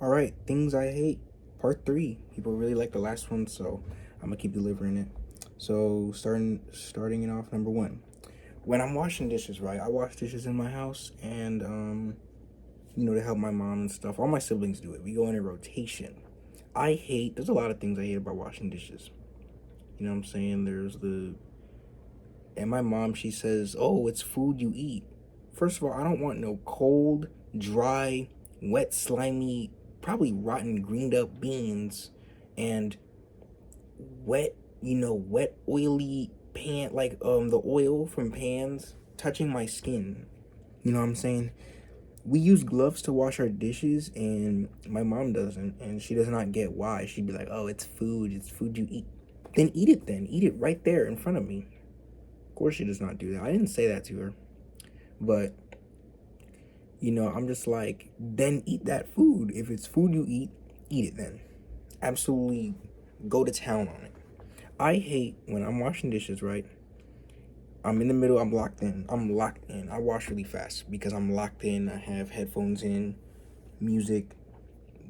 All right, things I hate, part three. People really like the last one, so I'm gonna keep delivering it. So starting it off, number one. When I'm washing dishes, right? I wash dishes in my house, and to help my mom and stuff. All my siblings do it. We go in a rotation. I hate. There's a lot of things I hate about washing dishes. You know what I'm saying? And my mom, she says, "Oh, it's food you eat." First of all, I don't want no cold, dry, wet, slimy, probably rotten, greened up beans and wet, wet, oily pan, like the oil from pans touching my skin. You know what I'm saying? We use gloves to wash our dishes, and my mom doesn't, and she does not get why. She'd be like, "Oh, it's food you eat." Then eat it. Then eat it right there in front of me. Of course, she does not do that. I didn't say that to her, but I'm just like, then eat that food. If it's food you eat it then. Absolutely go to town on it. I hate when I'm washing dishes, right? I'm in the middle, I'm locked in. I'm locked in. I wash really fast because I'm locked in. I have headphones in, music,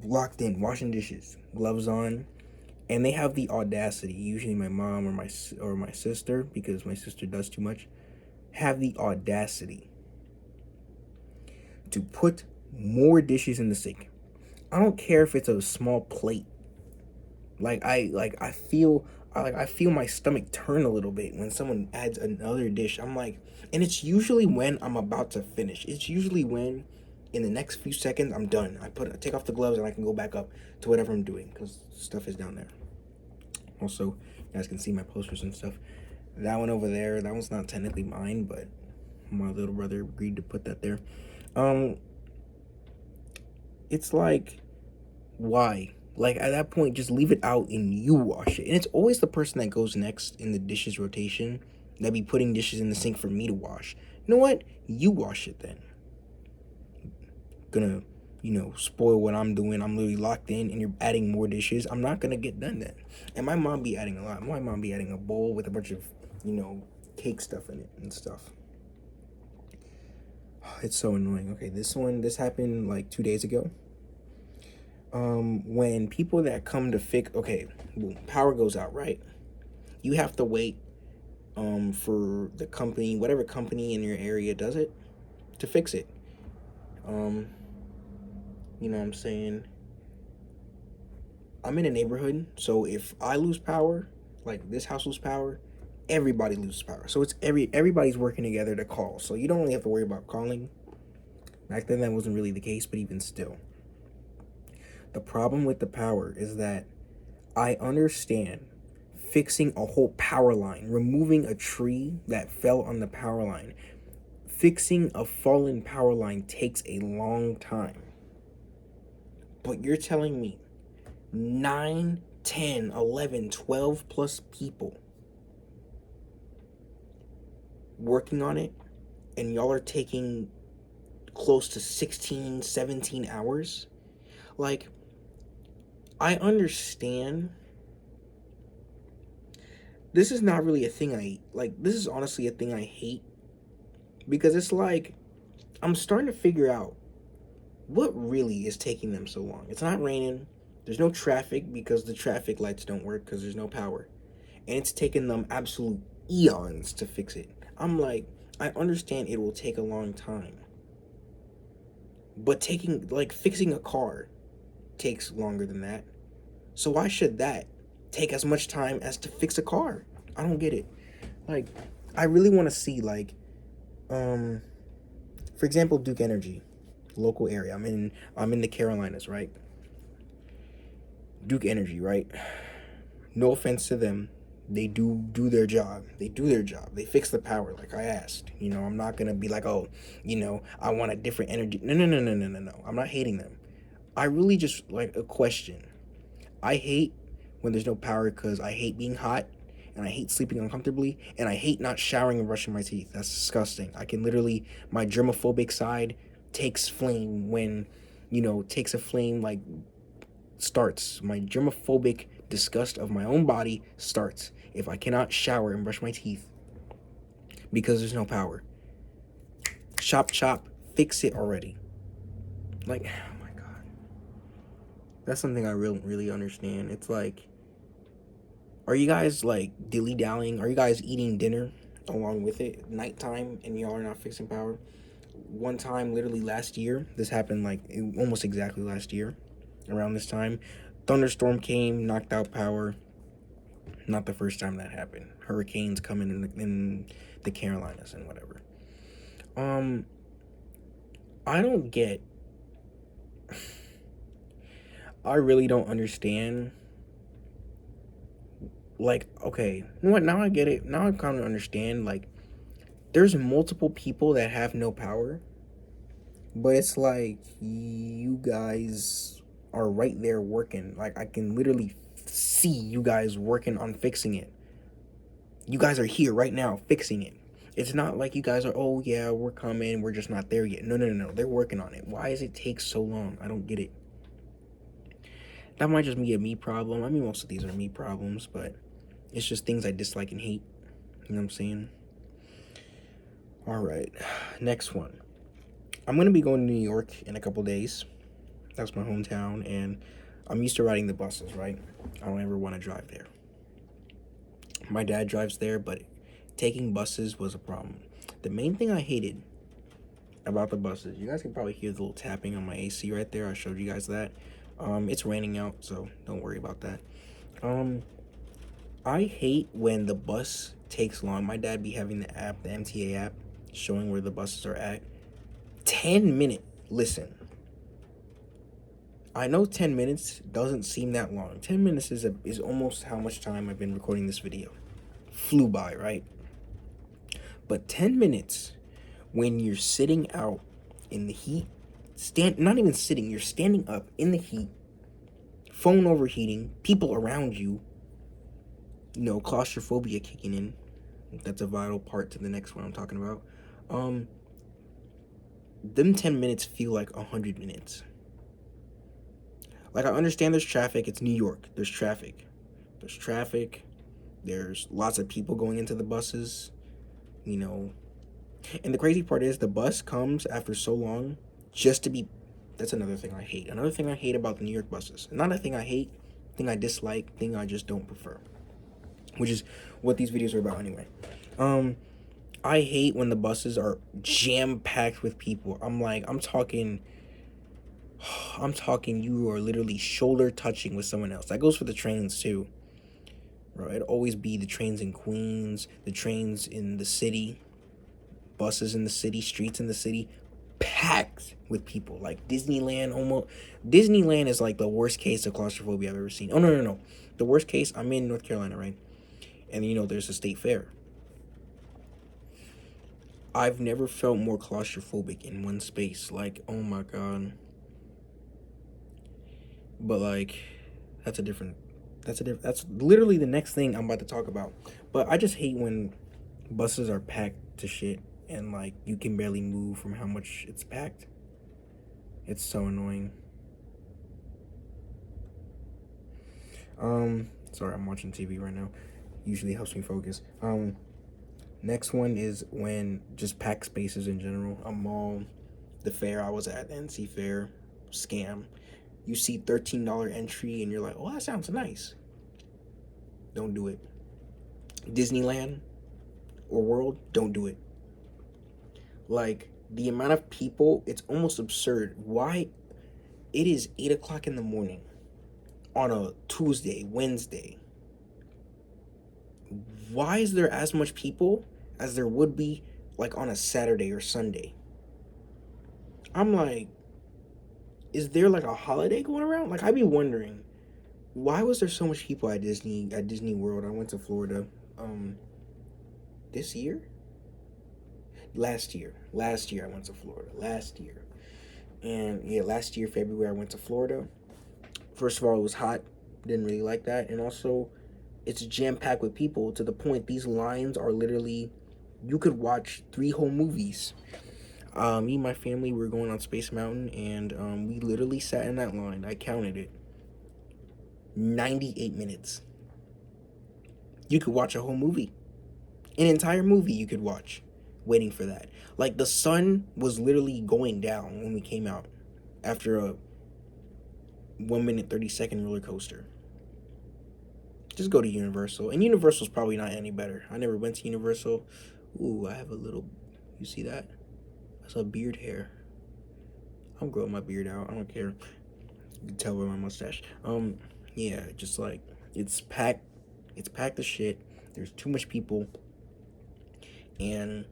locked in, washing dishes, gloves on. And they have the audacity, usually my mom or my sister, because my sister does too much, have the audacity to put more dishes in the sink. I don't care if it's a small plate. I feel my stomach turn a little bit when someone adds another dish. I'm like, and it's usually when I'm about to finish. It's usually when in the next few seconds I'm done. I take off the gloves and I can go back up to whatever I'm doing because stuff is down there. Also, you guys can see my posters and stuff. That one over there, that one's not technically mine, but my little brother agreed to put that there. Um, it's like, why? Like at that point, just leave it out and you wash it. And it's always the person that goes next in the dishes rotation that be putting dishes in the sink for me to wash. You know what? You wash it then. Gonna, spoil what I'm doing. I'm literally locked in and you're adding more dishes. I'm not gonna get done then. And my mom be adding a lot. My mom be adding a bowl with a bunch of, cake stuff in it and stuff. It's so annoying. Okay, this happened like 2 days ago. When people that come to fix, okay, boom, power goes out, right? You have to wait for the company, whatever company in your area does it, to fix it. um you know what I'm saying? I'm in a neighborhood, so if I lose power, like this house lose power, everybody loses power. So it's everybody's working together to call, so you don't really have to worry about calling. Back then that wasn't really the case, but even still, the problem with the power is that I understand fixing a whole power line, removing a tree that fell on the power line. Fixing a fallen power line takes a long time. But you're telling me 9, 10, 11, 12 plus people working on it, and y'all are taking close to 16, 17 hours? Like, I understand. This is not really a thing this is honestly a thing I hate because it's like I'm starting to figure out what really is taking them so long. It's not raining. There's no traffic because the traffic lights don't work because there's no power. And it's taken them absolute eons to fix it. I'm like, I understand it will take a long time. But fixing a car takes longer than that. So why should that take as much time as to fix a car? I don't get it. Like, I really want to see um for example, Duke Energy, local area. I'm in the Carolinas, right? Duke Energy, right? No offense to them. They do their job. They do their job. They fix the power like I asked. I'm not gonna be like, oh, I want a different energy. No, no, no, no, no, no, no. I'm not hating them. I really just like a question. I hate when there's no power because I hate being hot and I hate sleeping uncomfortably and I hate not showering and brushing my teeth. That's disgusting. I can literally, my germophobic side takes flame when, takes a flame like starts. My germophobic disgust of my own body starts if I cannot shower and brush my teeth because there's no power. Chop, chop, fix it already. Like, oh my God. That's something I really understand. It's like, are you guys like dilly dallying? Are you guys eating dinner along with it nighttime and y'all are not fixing power? One time, literally last year, this happened like almost exactly last year, around this time. Thunderstorm came, knocked out power. Not the first time that happened. Hurricanes coming in the Carolinas and whatever. Um, I don't get. I really don't understand. Like, okay, you know what? Now I get it. Now I kind of understand. Like, there's multiple people that have no power, but it's like you guys are right there working. Like, I can literally see you guys working on fixing it. You guys are here right now fixing it. It's not like you guys are, oh yeah, we're coming, we're just not there yet. No. They're working on it. Why does it take so long? I don't get it. That might just be a me problem. I mean, most of these are me problems, but it's just things I dislike and hate. You know what I'm saying? All right, next one. I'm gonna be going to New York in a couple days. That's my hometown, and I'm used to riding the buses, right? I don't ever want to drive there. My dad drives there, but taking buses was a problem. The main thing I hated about the buses, you guys can probably hear the little tapping on my AC right there. I showed you guys that. It's raining out, so don't worry about that. Um, I hate when the bus takes long. My dad be having the app, the MTA app, showing where the buses are at. 10 minute. Listen, I know 10 minutes doesn't seem that long. 10 minutes is almost how much time I've been recording this video. Flew by, right? But 10 minutes when you're sitting out in the heat, not even sitting, you're standing up in the heat, phone overheating, people around you, claustrophobia kicking in. That's a vital part to the next one I'm talking about. Them 10 minutes feel like 100 minutes. Like, I understand there's traffic. It's New York. There's traffic. There's lots of people going into the buses, And the crazy part is the bus comes after so long just to be. That's another thing I hate. Another thing I hate about the New York buses. Not a thing I hate, thing I dislike, thing I just don't prefer. Which is what these videos are about anyway. I hate when the buses are jam-packed with people. I'm talking you are literally shoulder touching with someone else. That goes for the trains too. Bro, it'd always be the trains in Queens, the trains in the city, buses in the city, streets in the city, packed with people. Like Disneyland, almost. Disneyland is like the worst case of claustrophobia I've ever seen. Oh, no. The worst case, I'm in North Carolina, right? And there's a state fair. I've never felt more claustrophobic in one space. Like, oh my God. But like, that's literally the next thing I'm about to talk about. But I just hate when buses are packed to shit and like you can barely move from how much it's packed. It's so annoying. Sorry, I'm watching TV right now. Usually helps me focus. Next one is when just packed spaces in general. A mall, the fair I was at, NC Fair, scam. You see $13 entry and you're like, oh, that sounds nice. Don't do it. Disneyland or World, don't do it. Like, the amount of people, it's almost absurd. Why? It is 8 o'clock in the morning on a Tuesday, Wednesday. Why is there as much people as there would be like on a Saturday or Sunday? I'm like, is there like a holiday going around? Like, I'd be wondering, why was there so much people at Disney World? I went to Florida this year? Last year I went to Florida. And yeah, last year, February, I went to Florida. First of all, it was hot. Didn't really like that. And also, it's jam-packed with people to the point these lines are literally, you could watch 3 whole movies. Me and my family were going on Space Mountain, and we literally sat in that line. I counted it. 98 minutes. You could watch a whole movie. An entire movie you could watch waiting for that. Like, the sun was literally going down when we came out after 1 minute 30-second roller coaster. Just go to Universal. And Universal's probably not any better. I never went to Universal. Ooh, I have a little. You see that? That's a beard hair. I'm growing my beard out. I don't care. You can tell by my mustache. Yeah, just like it's packed. It's packed as shit. There's too much people, and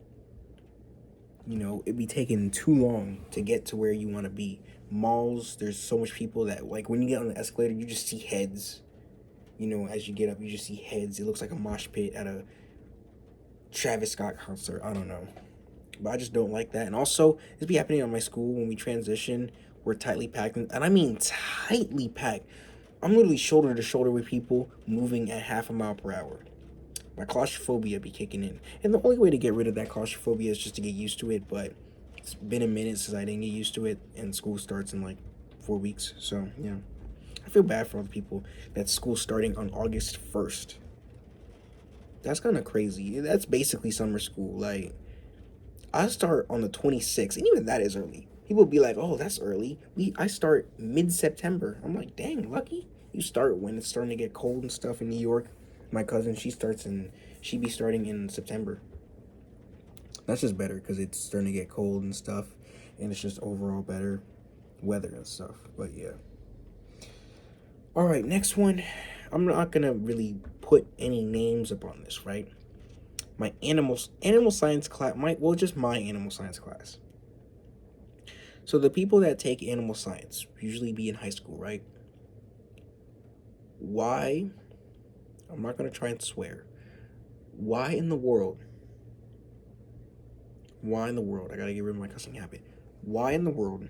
it'd be taking too long to get to where you want to be. Malls, there's so much people that like when you get on the escalator, you just see heads. As you get up, you just see heads. It looks like a mosh pit at a Travis Scott concert. I don't know. But I just don't like that. And also, this be happening on my school when we transition. We're tightly packed. And I mean tightly packed. I'm literally shoulder to shoulder with people moving at half a mile per hour. My claustrophobia be kicking in. And the only way to get rid of that claustrophobia is just to get used to it. But it's been a minute since I didn't get used to it. And school starts in like 4 weeks. So, yeah. I feel bad for all the people that school's starting on August 1st. That's kind of crazy. That's basically summer school. Like, I start on the 26th, and even that is early. People be like, "Oh, that's early." I start mid-September. I'm like, "Dang, lucky." You start when it's starting to get cold and stuff in New York. My cousin, she be starting in September. That's just better because it's starting to get cold and stuff, and it's just overall better weather and stuff. But yeah. All right, next one. I'm not gonna really put any names up on this, right? My animal science class, just my animal science class. So the people that take animal science usually be in high school, right? Why? I'm not gonna try and swear. Why in the world? I gotta get rid of my cussing habit. Why in the world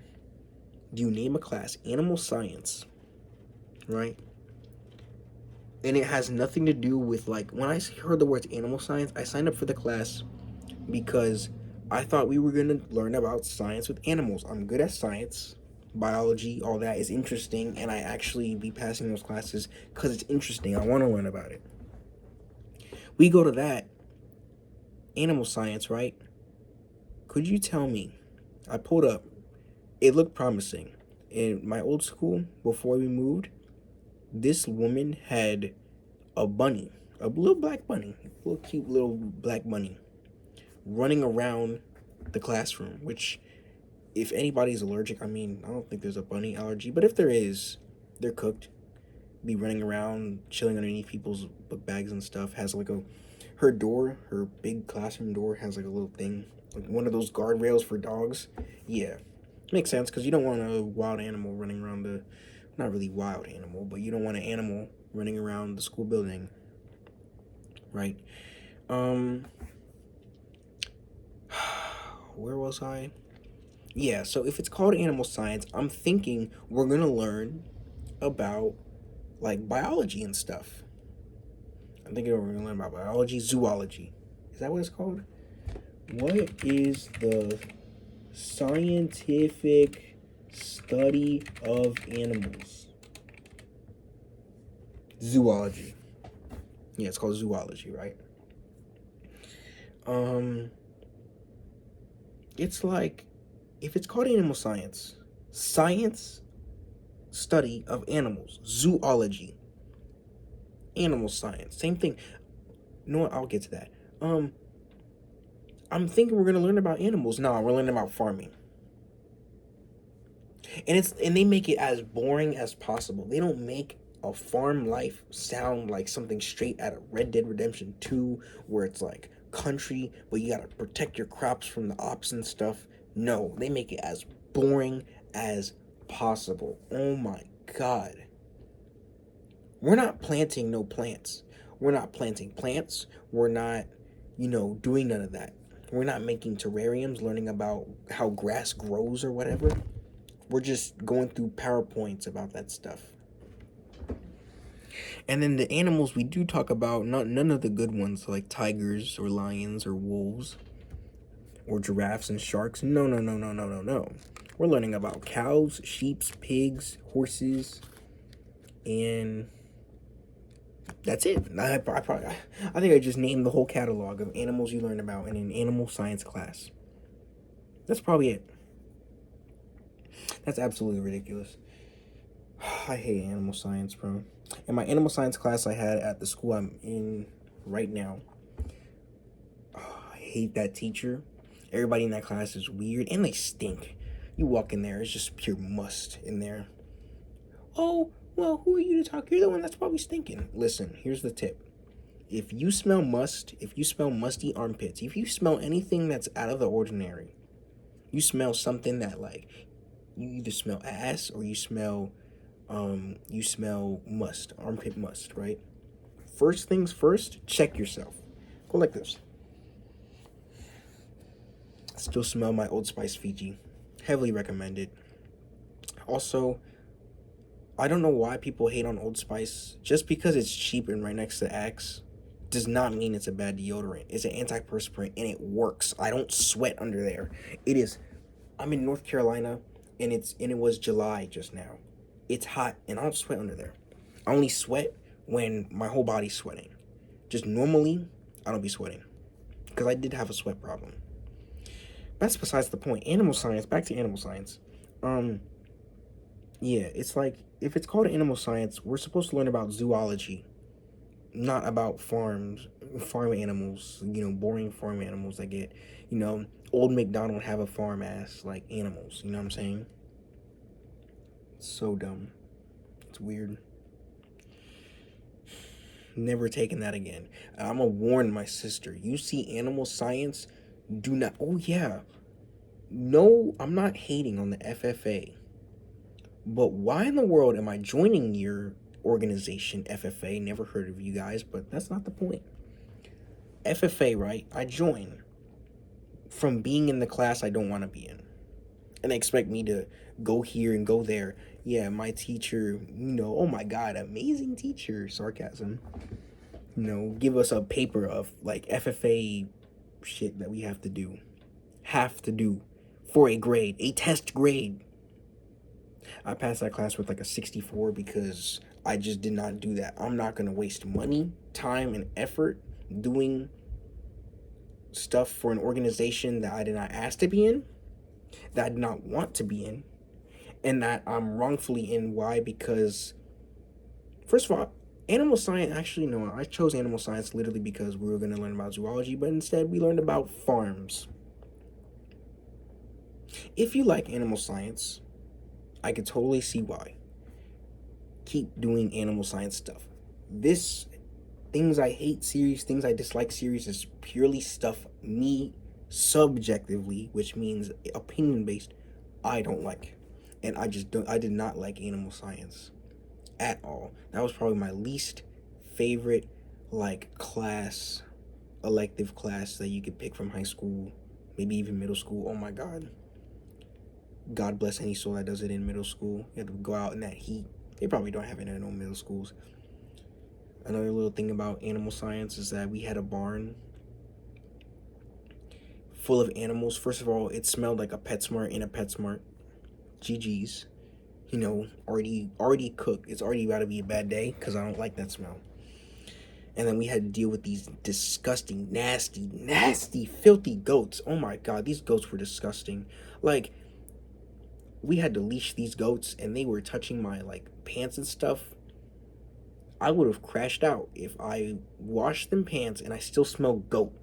do you name a class animal science, right? And it has nothing to do with, like, when I heard the words animal science, I signed up for the class because I thought we were going to learn about science with animals. I'm good at science, biology, all that is interesting, and I actually be passing those classes because it's interesting. I want to learn about it. We go to that, animal science, right? Could you tell me, I pulled up, it looked promising. In my old school, before we moved, this woman had a bunny, a little black bunny, a little cute little black bunny, running around the classroom, which, if anybody's allergic, I mean, I don't think there's a bunny allergy, but if there is, they're cooked. Be running around, chilling underneath people's book bags and stuff. Has like her big classroom door has like a little thing, like one of those guardrails for dogs. Yeah, makes sense because you don't want a wild animal running around not really wild animal, but you don't want an animal running around the school building, right? Where was I? Yeah, so if it's called animal science, I'm thinking we're gonna learn about like biology and stuff. I'm thinking we're gonna learn about biology, zoology. Is that what it's called? What is the scientific study of animals? Zoology. Yeah, it's called zoology, right? It's like, if it's called animal science, science study of animals, zoology, animal science, same thing. You know what? I'll get to that. I'm thinking we're gonna learn about animals. No, we're learning about farming. And they make it as boring as possible. They don't make a farm life sound like something straight out of Red Dead Redemption 2, where it's like country, but you gotta protect your crops from the ops and stuff. No, they make it as boring as possible. Oh my god. We're not planting no plants. We're not planting plants. We're not, doing none of that. We're not making terrariums, learning about how grass grows or whatever. We're just going through PowerPoints about that stuff. And then the animals we do talk about, none of the good ones like tigers or lions or wolves or giraffes and sharks. No. We're learning about cows, sheep, pigs, horses, and that's it. I think I just named the whole catalog of animals you learn about in an animal science class. That's probably it. That's absolutely ridiculous. I hate animal science, bro. In my animal science class I had at the school I'm in right now, I hate that teacher. Everybody in that class is weird and they stink. You walk in there, it's just pure must in there. Oh, well, who are you to talk? You're the one that's probably stinking. Listen, here's the tip. If you smell must, if you smell musty armpits, if you smell anything that's out of the ordinary, you smell something that like you either smell ass or you smell must, armpit must, right? First things first, check yourself. Go like this. Still smell my Old Spice Fiji. Heavily recommended. Also, I don't know why people hate on Old Spice. Just because it's cheap and right next to Axe does not mean it's a bad deodorant. It's an antiperspirant and it works. I don't sweat under there. It is. I'm in North Carolina and it was July just now. It's hot and I don't sweat under there. I only sweat when my whole body's sweating. Just normally, I don't be sweating because I did have a sweat problem. That's besides the point. Animal science. Back to animal science. Yeah, it's like if it's called animal science, we're supposed to learn about zoology, not about farm animals. Boring farm animals that get, old McDonald have a farm ass like animals. You know what I'm saying? It's so dumb. It's weird. Never taking that again. I'm gonna warn my sister. You see animal science, do not. Oh yeah. No, I'm not hating on the FFA. But why in the world am I joining your organization, FFA? Never heard of you guys, but that's not the point. FFA, right? I join from being in the class I don't want to be in. And they expect me to go here and go there. Yeah, my teacher, oh my God, amazing teacher, sarcasm. Give us a paper of like FFA shit that we have to do. For a grade, a test grade. I passed that class with like a 64 because I just did not do that. I'm not going to waste money, time, and effort doing stuff for an organization that I did not ask to be in, that I did not want to be in, and that I'm wrongfully in. Why? Because, first of all, animal science, actually, no, I chose animal science literally because we were going to learn about zoology, but instead we learned about farms. If you like animal science, I could totally see why. Keep doing animal science stuff. This things I hate series, things I dislike series is purely stuff me subjectively, which means opinion based, I don't like. And I did not like animal science at all. That was probably my least favorite elective class that you could pick from high school, maybe even middle school. Oh my God. God bless any soul that does it in middle school. You have to go out in that heat. They probably don't have it in no middle schools. Another little thing about animal science is that we had a barn full of animals. First of all, it smelled like a PetSmart in a PetSmart. GG's. Already cooked. It's already about to be a bad day because I don't like that smell. And then we had to deal with these disgusting, nasty, filthy goats. Oh my God, these goats were disgusting. Like, we had to leash these goats and they were touching my pants and stuff. I would have crashed out if I washed them pants and I still smell goat.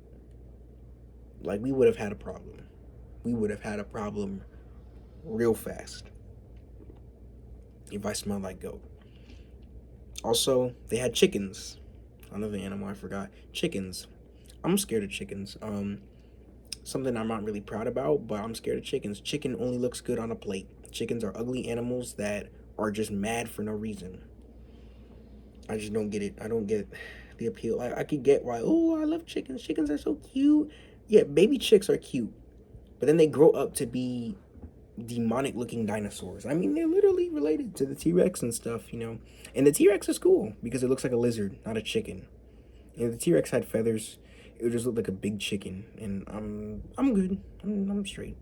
We would have had a problem. We would have had a problem real fast if I smelled like goat. Also, they had chickens. Another animal I forgot. Chickens. I'm scared of chickens. Something I'm not really proud about, but I'm scared of chickens. Chicken only looks good on a plate. Chickens are ugly animals that are just mad for no reason. I just don't get it. I don't get the appeal. I could get why, I love chickens. Chickens are so cute. Yeah, baby chicks are cute. But then they grow up to be demonic looking dinosaurs. I mean, they're literally related to the T-Rex and stuff, And the T-Rex is cool because it looks like a lizard, not a chicken. The T-Rex had feathers. It would just look like a big chicken, and I'm good. I'm straight,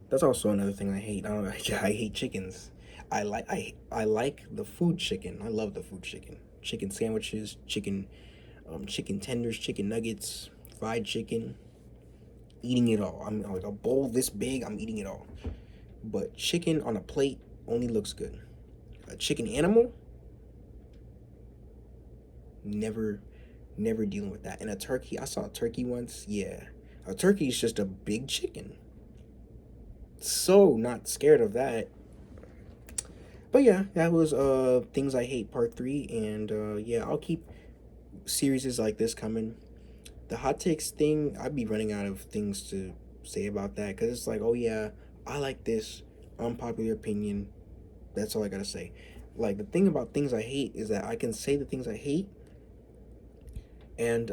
That's also another thing I hate. I hate chickens. I like the food chicken. I love the food chicken. Chicken sandwiches, chicken tenders, chicken nuggets, fried chicken. Eating it all. I'm like a bowl this big. I'm eating it all. But chicken on a plate, only looks good. A chicken animal, never, never dealing with that. And a turkey, I saw a turkey once. Yeah, a turkey is just a big chicken. So not scared of that. But yeah, that was things I hate part 3, and yeah, I'll keep series like this coming. The hot takes thing, I'd be running out of things to say about that, because it's like, oh yeah, I like this unpopular opinion. That's all I gotta say. Like, the thing about things I hate is that I can say the things I hate, and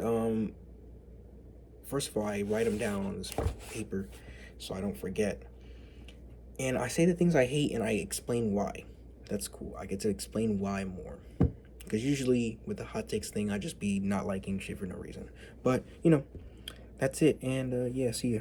first of all, I write them down on this paper so I don't forget. And I say the things I hate and I explain why. That's cool. I get to explain why more. Because usually with the hot takes thing, I just be not liking shit for no reason. But, that's it. And yeah, see ya.